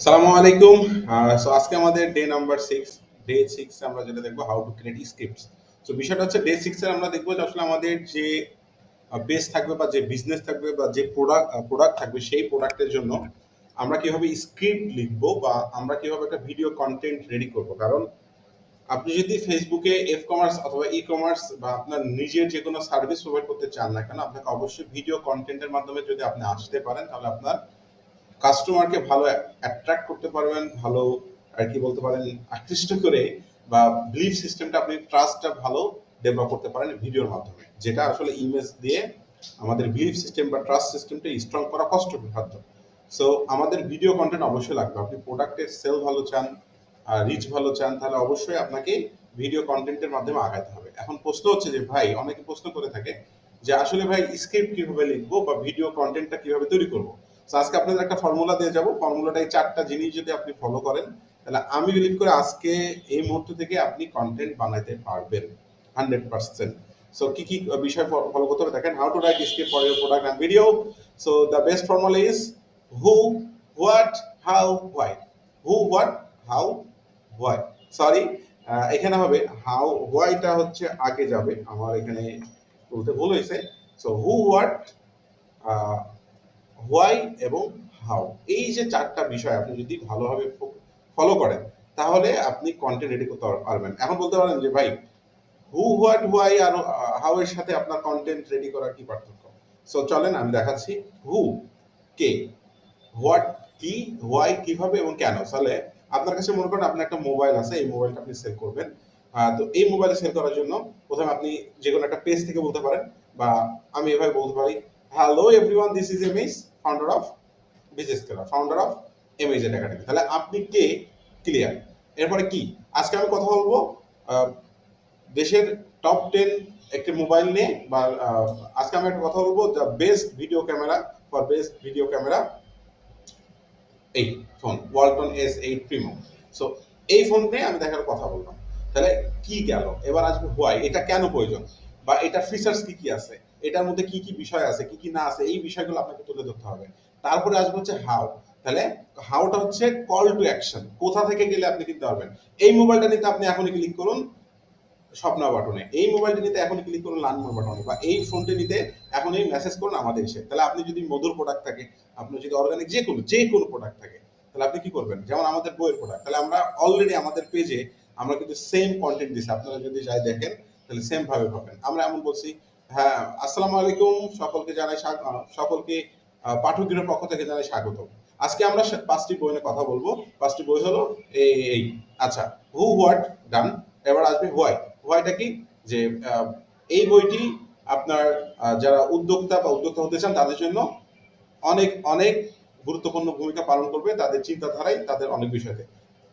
সালামু আলাইকুম। সো আজকে আমাদের ডে নাম্বার 6। ডে 6 এ আমরা যেটা দেখবো how to create scripts. So বিষয়টা হচ্ছে ডে 6 এ আমরা দেখবো যে আসলে আমাদের যে বেস থাকবে বা যে বিজনেস থাকবে বা যে প্রোডাক্ট থাকবে সেই প্রোডাক্টের জন্য আমরা কিভাবে স্ক্রিপ্ট লিখবো বা আমরা কিভাবে একটা ভিডিও কনটেন্ট রেডি করব। কারণ আপনি যদি ফেসবুকে এফ কমার্স অথবা ই কমার্স বা আপনার নিজের যে কোনো সার্ভিস প্রোভাইড করতে চান না কেন, আপনাকে অবশ্যই ভিডিও কনটেন্টের মাধ্যমে যদি আপনি আসতে পারেন তাহলে আপনার কাস্টমারকে ভালো অ্যাট্রাক্ট করতে পারবেন, ভালো আর কি বলতে পারেন আকৃষ্ট করে বা বিলিভ সিস্টেমটা আপনি ট্রাস্টটা ভালো ডেভেলপ করতে পারেন ভিডিওর মাধ্যমে, যেটা আসলে ইমেজ দিয়ে আমাদের বিলিভ সিস্টেম বা ট্রাস্ট সিস্টেমটা স্ট্রং করা কষ্টসাধ্য। সো আমাদের ভিডিও কন্টেন্ট অবশ্যই লাগবে। আপনি প্রোডাক্টের সেল ভালো চান, রিচ ভালো চান, তাহলে অবশ্যই আপনাকে ভিডিও কন্টেন্টের মাধ্যমে আগাতে হবে। এখন প্রশ্ন হচ্ছে যে ভাই, অনেকে প্রশ্ন করে থাকে যে আসলে ভাই স্ক্রিপ্ট কিভাবে লিখবো বা ভিডিও কন্টেন্টটা কিভাবে তৈরি করবো। তো আজকে আপনাদের একটা ফর্মুলা দিয়ে যাবো। ফর্মুলাটা এই 4টা জিনিস যদি আপনি ফলো করেন তাহলে আমি বিলিভ করে আজকে এই মুহূর্ত থেকে আপনি কন্টেন্ট বানাইতে পারবেন 100%। সো কি কি বিষয় ফলো করতে হবে দেখেন। How to right script for your product and video. So the best formula is who, what, how, why. Who, what, how, why. Sorry, এখানে হবে হাউ, হোয়াইটা হচ্ছে আগে যাবে, আমার এখানে বলতে ভুল হয়েছে। সো হু, হোয়াট, হোয়াই এবং হাউ, এই যে 4টা বিষয় আপনি যদি ভালোভাবে ফলো করেন তাহলে আপনি কন্টেন্ট রেডি করতে পারবেন। এখন বলতে পারেন যে ভাই, হু, হোয়াট, হোয়াই আর হাউ এর সাথে আপনার কন্টেন্ট রেডি করার কি পার্থক্য? সো চলেন আমি দেখাচ্ছি। হু কে, হোয়াট কি, হোয়াই কিভাবে এবং কেন। তাহলে আপনার কাছে মনে করেন আপনার একটা মোবাইল আছে, এই মোবাইলটা আপনি সেল করবেন। তো এই মোবাইল সেল করার জন্য প্রথমে আপনি যে কোনো একটা পেজ থেকে বলতে পারেন, বা আমি এভাবে বলতে পারি, hello everyone, this is MS, founder of Business Scaler, founder of MAZ Academy. তাহলে আপনি কে, ক্লিয়ার। এরপরে কি, আজকে আমি কথা বলবো দেশের টপ 10 একটি মোবাইল নিয়ে, বা আজকে আমি একটা কথা বলবো the best video camera, for best video camera এই phone Walton S8 Primo. So এই ফোন নিয়ে আমি দেখার কথা বললাম। তাহলে কি গেল, এবার আসবে হোয়াই, এটা কেন প্রয়োজন বা এটা ফিচার্স কি কি আছে, এটার মধ্যে কি কি বিষয় আছে, কি কি না আছে, এই বিষয়গুলো আপনাকে তুলে ধরতে হবে। তারপরে আসবে হচ্ছে হাউ। তাহলে হাউটা হচ্ছে কল টু অ্যাকশন, কোথা থেকে গেলে আপনি কিনতে পারবেন। এই মোবাইলটা নিতে আপনি এখনই ক্লিক করুন স্বপ্না বাটনে, এই মোবাইলটি নিতে এখনই ক্লিক করুন লার্ন বাটনে, বা এই ফোনটি নিতে এখনই মেসেজ করুন আমাদের এসে। তাহলে আপনি যদি মধুর প্রোডাক্ট থাকে, আপনার যদি অর্গানিক যে কোনো প্রোডাক্ট থাকে, তাহলে আপনি কি করবেন, যেমন আমাদের বইয়ের প্রোডাক্ট, তাহলে আমরা অলরেডি আমাদের পেজে আমরা কিন্তু সেম কন্টেন্ট দিচ্ছি, আপনারা যদি যাই দেখেন তাহলে সেম ভাবে পাবেন। আমরা এমন বলছি, হ্যাঁ আসসালামু আলাইকুম, সকলকে জানাই সকলকে পাঠকদের পক্ষ থেকে জানাই স্বাগত। আজকে আমরা 5টি বই নিয়ে কথা বলবো। 5টি বই হলো এই। আচ্ছা, হু, হোয়াট, ডান। এবার আসবে হোয়াই। হোয়াইটা কি, যে এই বইটি আপনার যারা উদ্যোক্তা হতে চান তাদের জন্য অনেক অনেক গুরুত্বপূর্ণ ভূমিকা পালন করবে, তাদের চিন্তাধারায় তাদের অনেক বিষয়তে।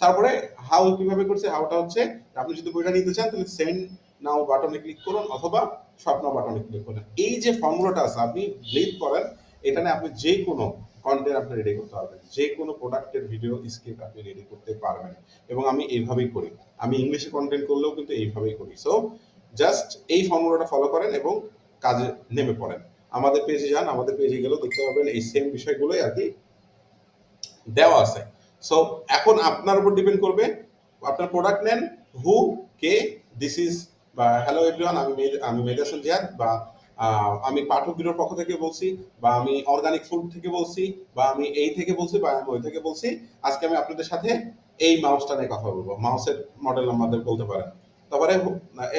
তারপরে হাউ কিভাবে করছে, হাউটা হচ্ছে আপনি যদি বইটা নিতে চান তাহলে সেন্ড নাও বাটনে ক্লিক করুন অথবা শপ নাও বাটনে ক্লিক করুন। এই যে ফর্মুলাটা আছে আপনি বিলিভ করেন, এটা নিয়ে আপনি যে কোনো কন্টেন্ট আপনি রেডি করতে পারবেন, যে কোনো প্রোডাক্টের ভিডিও স্ক্রিপ্ট আপনি রেডি করতে পারবেন। এবং আমি এইভাবেই করি, আমি ইংলিশে কন্টেন্ট করলেও কিন্তু এইভাবেই করি। সো জাস্ট এই ফর্মুলাটা ফলো করেন এবং কাজে নেমে পড়েন। আমাদের পেজে যান, আমাদের পেজে গেলেও দেখতে পাবেন এই সেম বিষয়গুলোই আর কি দেওয়া আছে। সো এখন আপনার উপর ডিপেন্ড করবে, আপনার প্রোডাক্ট নেন, হু, কে, দিস ইজ, বা হ্যালো এভরিওয়ান, আমি মেদাসন জিয়াদ, বা আমি পাঠক ব্যুরোর পক্ষ থেকে বলছি, বা আমি অর্গানিক ফুড থেকে বলছি, বা আমি এই থেকে বলছি, বা আমি ওই থেকে বলছি। আজকে আমি আপনাদের সাথে এই মাউসটা নিয়ে কথা বলবো, মাউসের মডেল আমাদের বলতে পারেন। তারপরে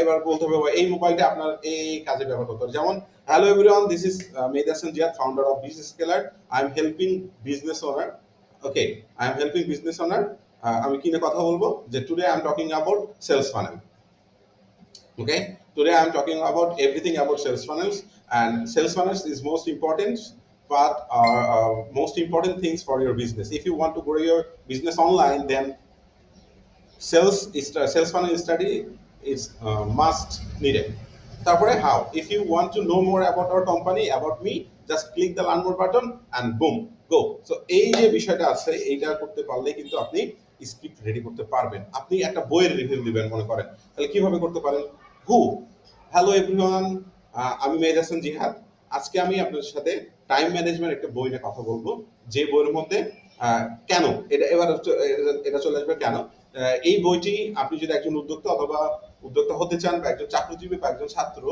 এবার বলতে হবে এই মোবাইলটা আপনার এই কাজে ব্যবহার করতে হবে। যেমন হ্যালো এভরিওয়ান, দিস ইজ মেদাসন Ziad, founder of Business Scaler, I am helping business owner. Okay, I am helping business owner. আমি কি নিয়ে কথা বলবো, যে today I am talking about sales funnel. Okay, today I'm talking about everything about sales funnels, and sales funnels is most important part, most important things for your business. If you want to grow your business online, then sales funnel study is must needed. তারপরে how, if you want to know more about our company, about me, just click the learn more button and boom, go. So এই যে বিষয়টা আছে এইটা করতে পারলে কিন্তু আপনি স্ক্রিপ্ট রেডি করতে পারবেন। আপনি একটা বইয়ের রিভিউ দিবেন মনে করেন, তাহলে কিভাবে করতে পারেন। হু, হ্যালো এভরিওয়ান, আমি মেহের জিহাদ। আজকে আমি আপনাদের সাথে টাইম ম্যানেজমেন্ট একটা বই নিয়ে কথা বলবো, যে বইয়ের মধ্যে কেন এটা এবার এটা চলে আসবে কেন। এই বইটি আপনি যদি একজন উদ্যোক্তা অথবা উদ্যোক্তা হতে চান বা একজন চাকরিজীবী বা একজন ছাত্র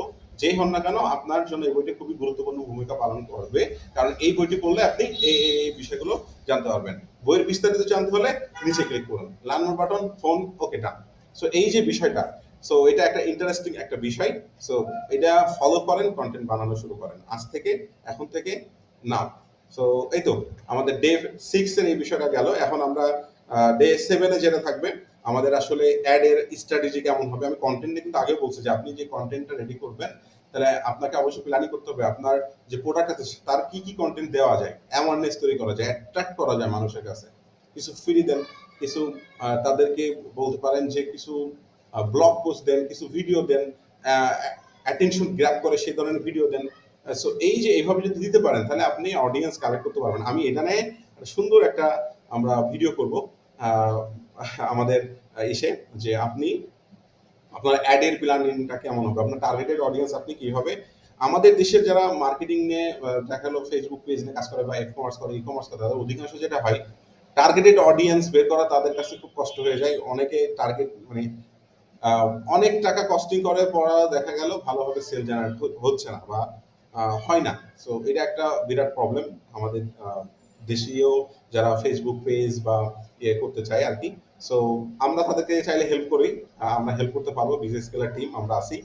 যেই হন না কেন আপনার জন্য এই বইটি খুবই গুরুত্বপূর্ণ ভূমিকা পালন করবে। কারণ এই বইটি পড়লে আপনি এই বিষয়গুলো জানতে পারবেন। বইয়ের বিস্তারিত জানতে হলে নিচে ক্লিক করুন, লার্ন মোর বাটন, ফোন, ওকে ডান। সো এই যে বিষয়টা, সো এটা একটা ইন্টারেস্টিং একটা বিষয়। সো এটা ফলো করেন, কন্টেন্ট বানানো শুরু করেন আজ থেকে, এখন থেকে, নাও। সো এই তো আমাদের ডে 6 এর এই বিষয়টা গেল। এখন আমরা ডে 7 এ যেটা থাকবে আমাদের আসলে অ্যাড এর স্ট্র্যাটেজি কেমন হবে। আমি কন্টেন্ট নিয়ে কিন্তু আগে বলছি যে আপনি যে কন্টেন্টটা রেডি করবেন তাহলে আপনাকে অবশ্যই প্ল্যানিং করতে হবে আপনার যে প্রোডাক্ট আছে তার কি কি কন্টেন্ট দেওয়া যায়, অ্যাওয়ারনেস তৈরি করা যায়, অ্যাট্রাক্ট করা যায় মানুষের কাছে। কিছু ফ্রি দেন, কিছু তাদেরকে বলতে পারেন যে কিছু ব্লগ পোস্ট দেন, কিছু ভিডিও দেন, অ্যাটেনশন গ্র্যাব করে সেই ধরনের ভিডিও দেন। সো এই যে এইভাবে যদি দিতে পারেন তাহলে আপনি অডিয়েন্স কালেক্ট করতে পারবেন। আমি এটা নিয়ে সুন্দর একটা আমরা ভিডিও করব আমাদের ইসে, যে আপনি আপনার অ্যাড এর প্ল্যানিংটা কেমন হবে, আপনার টার্গেটেড অডিয়েন্স আপনি কিভাবে। আমাদের দেশের যারা মার্কেটিং নিয়ে দেখালো ফেসবুক পেজ নিয়ে কাজ করে বা কমার্স করে, ই কমার্স করে, তাদের অধিকাংশ যেটা হয় টার্গেটেড অডিয়েন্স বের করা তাদের কাছে খুব কষ্ট হয়ে যায়। অনেকে টার্গেট মানে অনেক টাকা কস্টিং করে পড়া দেখা গেল ভালোভাবে সেল জেনারেট হচ্ছে না বা হয় না। সো এটা একটা বিরাট প্রবলেম আমাদের দেশীয় যারা ফেসবুক পেজ বা ইয়ে করতে চায় আর কি। সো আমরা তাদেরকে চাইলে হেল্প করি, আমরা হেল্প করতে পারবো, বিজনেস স্কেলার টিম আমরা আছি।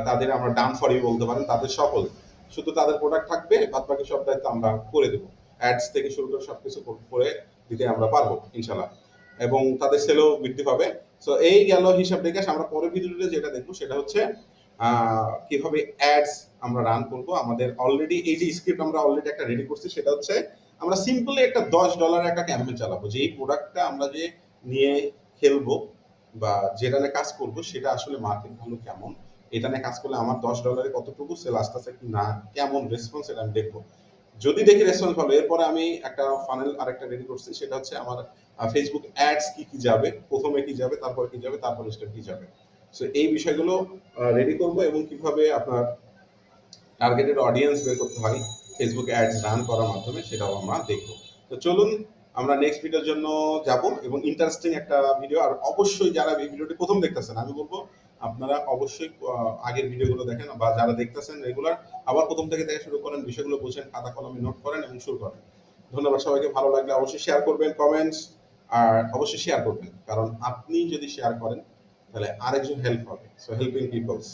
তাদের আমরা ডান ফর ইউ বলতে পারেন, তাদের সকল শুধু তাদের প্রোডাক্ট থাকবে, বাদ বাকি সব দায়িত্ব আমরা করে দেবো। অ্যাডস থেকে শুরু করে সবকিছু করে দিতে আমরা পারবো ইনশাল্লাহ, এবং তাদের সেলও বৃদ্ধি পাবে। সো এই গেল হিসাব নিকাশ। আমরা পরের ভিডিওতে যেটা দেখবো সেটা হচ্ছে কিভাবে অ্যাডস আমরা রান করব। আমাদের অলরেডি এই যে স্ক্রিপ্ট আমরা অলরেডি একটা রেডি করছি, সেটা হচ্ছে আমরা সিম্পলি একটা $10 একটা ক্যাম্পেইন চালাবো, যে এই প্রোডাক্টটা আমরা যে নিয়ে খেলবো বা যেটা নিয়ে কাজ করব সেটা আসলে মার্কেট ভ্যালু কেমন, এটা নিয়ে কাজ করলে আমার $10 কতটুকু সেল আসতেছে কি না, কেমন রেসপন্স, এটা আমি দেখবো। যদি দেখি রেসপন্স ভালো, এরপরে আমি একটা ফানেল আরেকটা রেডি করছি, সেটা হচ্ছে আমার ফেসবুক অ্যাডস কি কি যাবে, প্রথমে কি যাবে, তারপর কি যাবে, তারপর স্টেপ কি যাবে। সো এই বিষয়গুলো রেডি করব, এবং কিভাবে আপনার টার্গেটেড অডিয়েন্স বের করতে হয় ফেসবুক অ্যাডস রান করার মাধ্যমে, সেটাও আমরা দেখবো। তো চলুন আমরা নেক্সট ভিডিওর জন্য যাব, এবং ইন্টারেস্টিং একটা ভিডিও। আর অবশ্যই যারা এই ভিডিওটি প্রথম দেখতেছেন আমি বলবো আপনারা অবশ্যই আগের ভিডিওগুলো দেখেন, বা যারা দেখতেছেন রেগুলার আবার প্রথম থেকে দেখা শুরু করেন, বিষয়গুলো বুঝেন, খাতা কলমে নোট করেন এবং শুরু করেন। ধন্যবাদ সবাইকে। ভালো লাগলে অবশ্যই শেয়ার করবেন, কমেন্টস, আর অবশ্যই শেয়ার করবেন, কারণ আপনি যদি শেয়ার করেন তাহলে আরেকজন হেল্প হবে। So helping people's.